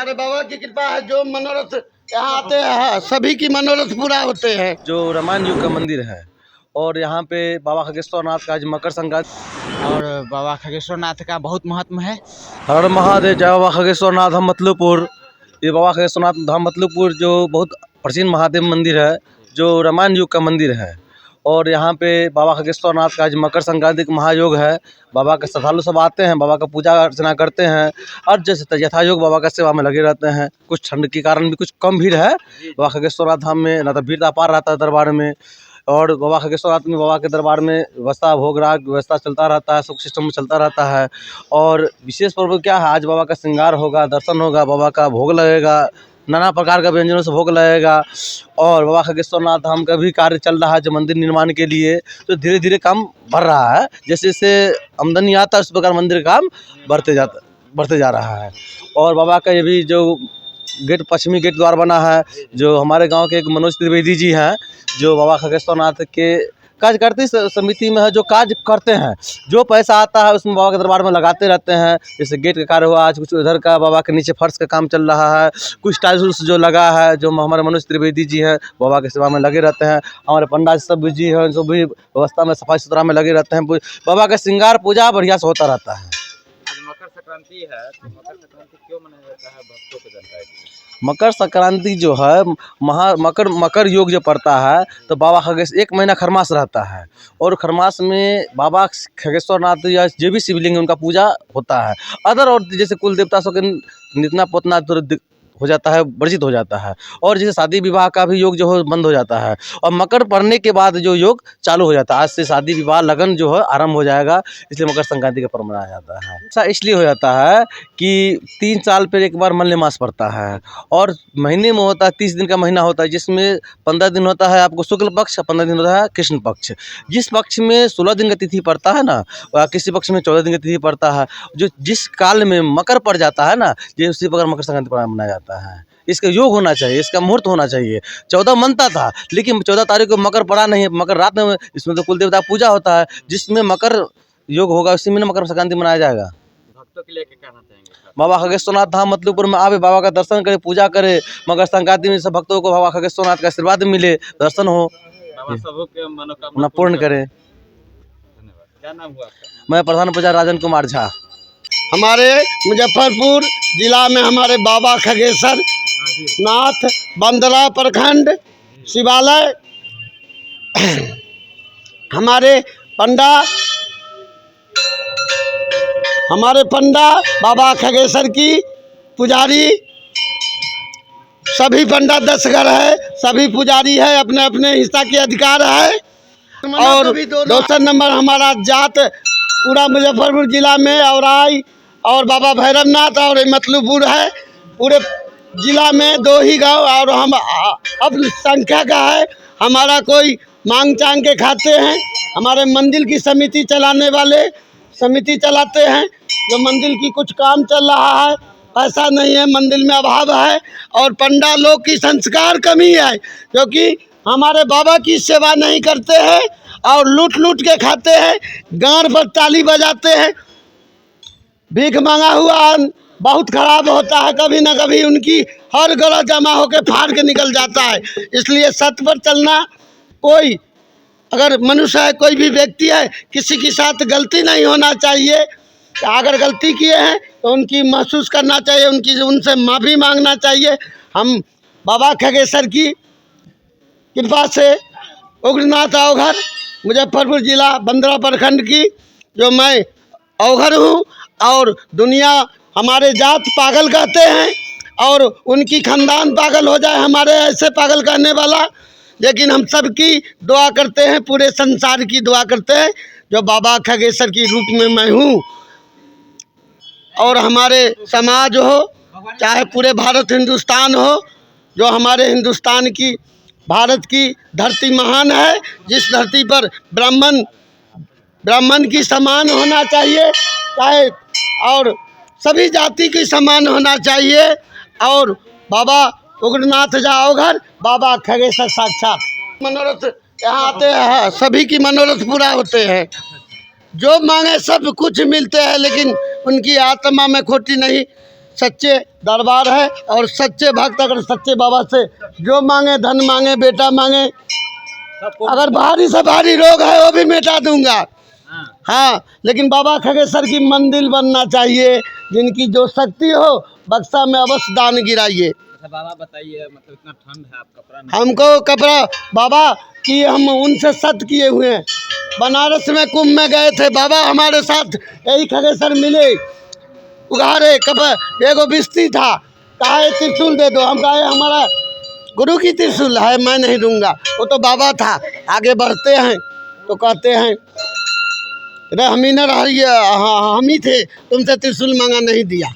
हमारे बाबा की कृपा है, जो मनोरथ यहाँ आते हैं सभी की मनोरथ पूरा होते हैं। जो रामायण युग का मंदिर है और यहाँ पे बाबा खगेश्वर नाथ का आज मकर संक्रांति और बाबा खगेश्वर नाथ का बहुत महत्व है। हर महादेव जय बाबा खगेश्वर नाथ धाम मतलूपुर। ये बाबा खगेश्वर नाथ धाम मतलूपुर जो बहुत प्राचीन महादेव मंदिर है, जो रामायण युग का मंदिर है। और यहाँ पे बाबा खगेश्वर नाथ का आज मकर संक्रांति का महायोग है। बाबा के श्रद्धालु सब आते हैं, बाबा का पूजा अर्चना करते हैं और जैसे यथायोग बाबा का सेवा में लगे रहते हैं। कुछ ठंड के कारण भी कुछ कम भीड़ है बाबा खगेश्वर नाथ धाम में, ना तो भीड़ अपार रहता है दरबार में। और बाबा खगेश्वर नाथ में बाबा के दरबार में व्यवस्था भोग राग व्यवस्था चलता रहता है, सब सिस्टम चलता रहता है। और विशेष पर्व क्या है, आज बाबा का श्रृंगार होगा, दर्शन होगा, बाबा का भोग लगेगा, नाना प्रकार का व्यंजनों से भोग लगेगा। और बाबा खगेश्वर नाथ धाम का भी कार्य चल रहा है जो मंदिर निर्माण के लिए, तो धीरे धीरे काम बढ़ रहा है। जैसे जैसे आमदनी आता है उस प्रकार मंदिर का काम बढ़ते जा रहा है। और बाबा का ये भी जो गेट पश्चिमी गेट द्वार बना है, जो हमारे गांव के एक मनोज त्रिवेदी जी हैं, जो बाबा खगेश्वर नाथ के कार्यकर्ता समिति में है, जो कार्य करते हैं, जो पैसा आता है उसमें बाबा के दरबार में लगाते रहते हैं। जैसे गेट का कार्य हुआ, आज कुछ उधर का बाबा के नीचे फर्श का काम चल रहा है, कुछ टाइल्स जो लगा है, जो हमारे मनोज त्रिवेदी जी हैं बाबा की सेवा में लगे रहते हैं। हमारे पंडित सब जी हैं, जो भी व्यवस्था में सफाई सुथरा में लगे रहते हैं। बाबा का श्रृंगार पूजा बढ़िया से होता रहता है। आज मकर संक्रांति है, तो मकर संक्रांति क्यों मनाया जाता है, भक्तों को जानकारी दीजिए। मकर संक्रांति जो है मकर योग जो पड़ता है, तो बाबा खगेश्वर एक महीना खरमास रहता है और खरमास में बाबा खगेश्वर नाथ या जो भी शिवलिंग है उनका पूजा होता है। अदर और जैसे कुल देवता सब के नितना पोतना हो जाता है, वर्जित हो जाता है। और जैसे शादी विवाह का भी योग जो है बंद हो जाता है और मकर पड़ने के बाद जो योग चालू हो जाता है। आज से शादी विवाह लगन जो है आरंभ हो जाएगा, इसलिए मकर संक्रांति का पर्व मनाया जाता है। ऐसा इसलिए हो जाता है कि 3 साल पर एक बार मलमास पड़ता है और महीने में होता है 30 दिन का महीना होता है, जिसमें 15 दिन होता है आपको शुक्ल पक्ष, 15 दिन होता है कृष्ण पक्ष। जिस पक्ष में 16 दिन का तिथि पड़ता है ना, किसी पक्ष में 14 दिन का तिथि पड़ता है, जो जिस काल में मकर पड़ जाता है ना, ये उसी प्रकार मकर संक्रांति मनाया जाता है। इसका योग होना चाहिए, इसका मुहूर्त होना चाहिए। 14 मनता था, लेकिन 14 तारीख को मकर पड़ा नहीं है। मकर रात में, इसमें तो कुल देवता पूजा होता है, जिसमें मकर योग होगा उसी में मकर संक्रांति मनाया जाएगा। भक्तों के लिए क्या कहना चाहेंगे? बाबा खगेश्वर नाथ धाम मतलूपुर में आवे, बाबा का दर्शन करे, पूजा करे। मकर संक्रांति में सब भक्तों को बाबा खगेश्वर नाथ का आशीर्वाद मिले, दर्शन हो, बाबा सबों के मनोकामना पूर्ण करे। धन्यवाद। क्या नाम हुआ आपका? मैं प्रधान पूजा राजन कुमार झा। हमारे मुजफ्फरपुर जिला में हमारे बाबा खगेश्वर नाथ बंदरा प्रखंड शिवालय, हमारे पंडा बाबा खगेश्वर की पुजारी, सभी पंडा 10 घर है, सभी पुजारी है, अपने अपने हिस्सा के अधिकार है। और दूसरा नंबर हमारा जात पूरा मुजफ्फरपुर जिला में औराई और बाबा भैरवनाथ और मतलूपुर है। पूरे जिला में 2 ही गांव और हम अब संख्या का है। हमारा कोई मांग चांग के खाते हैं, हमारे मंदिर की समिति चलाने वाले समिति चलाते हैं। जो मंदिर की कुछ काम चल रहा है, पैसा नहीं है, मंदिर में अभाव है और पंडा लोग की संस्कार कमी है, क्योंकि हमारे बाबा की सेवा नहीं करते हैं और लूट के खाते हैं, गांड पर ताली बजाते हैं। भीख मांगा हुआ बहुत खराब होता है, कभी ना कभी उनकी हर गला जमा होकर फाड़ के निकल जाता है। इसलिए सत्य पर चलना, कोई अगर मनुष्य है, कोई भी व्यक्ति है, किसी के साथ गलती नहीं होना चाहिए। अगर गलती किए हैं तो उनकी महसूस करना चाहिए, उनसे माफ़ी मांगना चाहिए। हम बाबा खगेश्वर की कृपा से उग्रनाथ अवघर मुजफ्फरपुर जिला बंदरा प्रखंड की जो मैं अवघर हूँ, और दुनिया हमारे जात पागल कहते हैं और उनकी खानदान पागल हो जाए, हमारे ऐसे पागल कहने वाला। लेकिन हम सब की दुआ करते हैं, पूरे संसार की दुआ करते हैं, जो बाबा खगेश्वर की रूप में मैं हूँ। और हमारे समाज हो, चाहे पूरे भारत हिंदुस्तान हो, जो हमारे हिंदुस्तान की भारत की धरती महान है, जिस धरती पर ब्राह्मण की समान होना चाहिए, चाहे और सभी जाति की समान होना चाहिए। और बाबा उग्रनाथ जाओघर, बाबा खगेश्वर साक्षात मनोरथ यहाँ आते हैं, सभी की मनोरथ पूरा होते हैं। जो मांगे सब कुछ मिलते हैं, लेकिन उनकी आत्मा में खोटी नहीं, सच्चे दरबार है और सच्चे भक्त अगर सच्चे बाबा से जो मांगे, धन मांगे, बेटा मांगे, अगर भारी से भारी रोग है वो भी मिटा दूंगा। हाँ, लेकिन बाबा खगेश्वर की मंदिर बनना चाहिए। जिनकी जो शक्ति हो बक्सा में अवश्य दान गिराइए। अच्छा बाबा बताइए, मतलब इतना ठंड है, आप कपड़ा नहीं हमको कपड़ा बाबा की हम उनसे सत किए हुए हैं। बनारस में कुंभ में गए थे, बाबा हमारे साथ यही खगेश्वर मिले, उघारे कपड़ा, एगो बिस्ती था, कहा त्रिशूल दे दो। हम कहा हमारा गुरु की त्रिशूल है, मैं नहीं दूंगा। वो तो बाबा था। आगे बढ़ते हैं तो कहते हैं रे हम ही न रहिए, हाँ हम ही थे, तुमसे त्रिशूल मांगा नहीं दिया।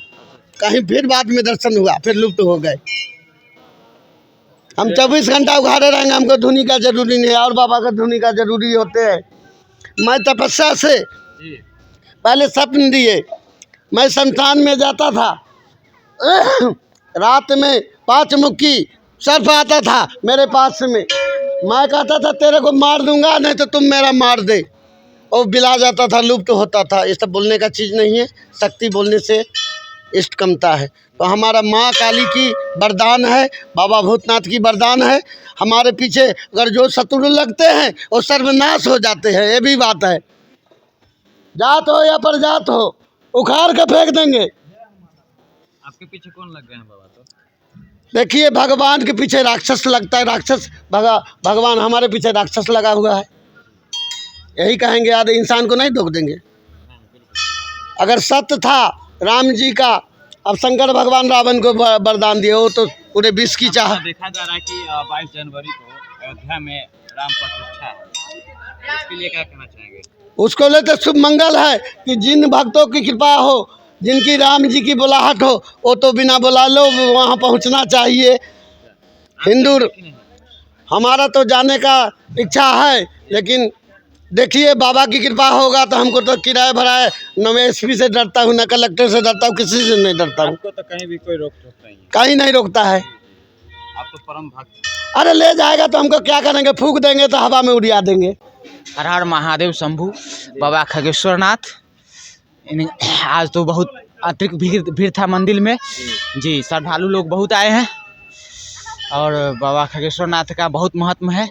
कहीं फिर बाद में दर्शन हुआ, फिर लुप्त हो गए। हम 24 घंटा उघारे रहेंगे, हमको धुनी का जरूरी नहीं है और बाबा का धुनी का जरूरी होते हैं। मैं तपस्या से पहले स्वप्न दिए, मैं शमशान में जाता था, रात में 5 मुक्की सर्फ आता था मेरे पास में, मैं कहता था तेरे को मार दूंगा, नहीं तो तुम मेरा मार दे। और बिला जाता था, लुप्त होता था। ये सब बोलने का चीज़ नहीं है, शक्ति बोलने से इष्ट कमता है। तो हमारा माँ काली की वरदान है, बाबा भूतनाथ की वरदान है। हमारे पीछे अगर जो शत्रु लगते हैं वो सर्वनाश हो जाते हैं। ये भी बात है, जात हो या परजात हो, उखाड़ के फेंक देंगे। आपके पीछे कौन लग गए हैं बाबा? तो देखिए भगवान के पीछे राक्षस लगता है, राक्षस भगवान हमारे पीछे राक्षस लगा हुआ है। यही कहेंगे, आधे इंसान को नहीं रोक देंगे। अगर सत्य था राम जी का, अब शंकर भगवान रावण को वरदान दिए, वो तो पूरे विश्व की चाह। देखा जा रहा है कि 22 जनवरी को अयोध्या में राम प्रतिष्ठा है, इसके लिए क्या कहना चाहेंगे? उसको लेते शुभ मंगल है कि जिन भक्तों की कृपा हो, जिनकी राम जी की बुलाहट हो, वो तो बिना बुला लो वहाँ पहुँचना चाहिए। हिंदू हमारा तो जाने का इच्छा है, लेकिन देखिए बाबा की कृपा होगा तो हमको तो किराया भराए, न मैं एसपी से डरता हूँ, न कलेक्टर से डरता हूँ, किसी से नहीं डरता हूँ। आपको तो कहीं भी कोई रोक टोक नहीं है, कहीं नहीं रोकता है। आप तो परम भक्त। अरे ले जाएगा तो हमको क्या करेंगे, फूंक देंगे तो हवा में उड़ा देंगे। हर हर महादेव शंभू बाबा खगेश्वर नाथ। आज तो बहुत अतिरिक्त भीड़ था मंदिर में जी, श्रद्धालु लोग बहुत आए हैं और बाबा खगेश्वर नाथ का बहुत महत्व है।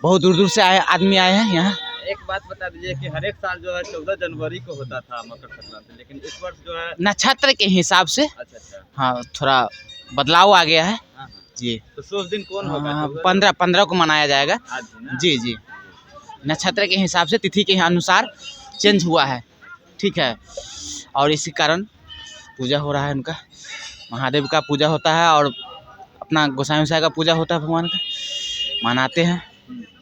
बहुत दूर दूर से आदमी आए हैं यहाँ। एक बात बता दीजिए कि हर एक साल जो है 14 जनवरी को होता था मकर संक्रांति, लेकिन इस वर्ष जो है नक्षत्र के हिसाब से अच्छा हाँ थोड़ा बदलाव आ गया है हाँ। जी। तो शुभ दिन कौन होगा? हाँ, 15 को मनाया जाएगा आज ही ना? जी जी। नक्षत्र के हिसाब से, तिथि के अनुसार चेंज हुआ है, ठीक है। और इसी कारण पूजा हो रहा है उनका, महादेव का पूजा होता है और अपना गोसाई उसाई का पूजा होता है, भगवान का मनाते हैं।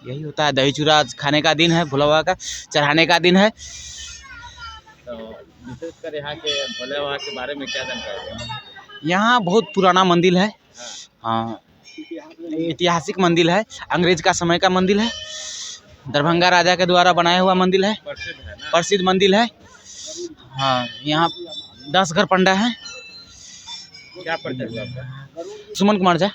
यही होता है। दही चूड़ा खाने का दिन है, भोला बाबा का चढ़ाने का दिन है। तो विशेषकर यहाँ के भोले बाबा के बारे में क्या जानकारी है? यहाँ बहुत पुराना मंदिर है, हाँ ऐतिहासिक मंदिर है, अंग्रेज का समय का मंदिर है, दरभंगा राजा के द्वारा बनाया हुआ मंदिर है, प्रसिद्ध है ना? प्रसिद्ध मंदिर है। हाँ, यहाँ 10 घर पंडा हैं। क्या परिचय हुआ आपका? सुमन कुमार झा।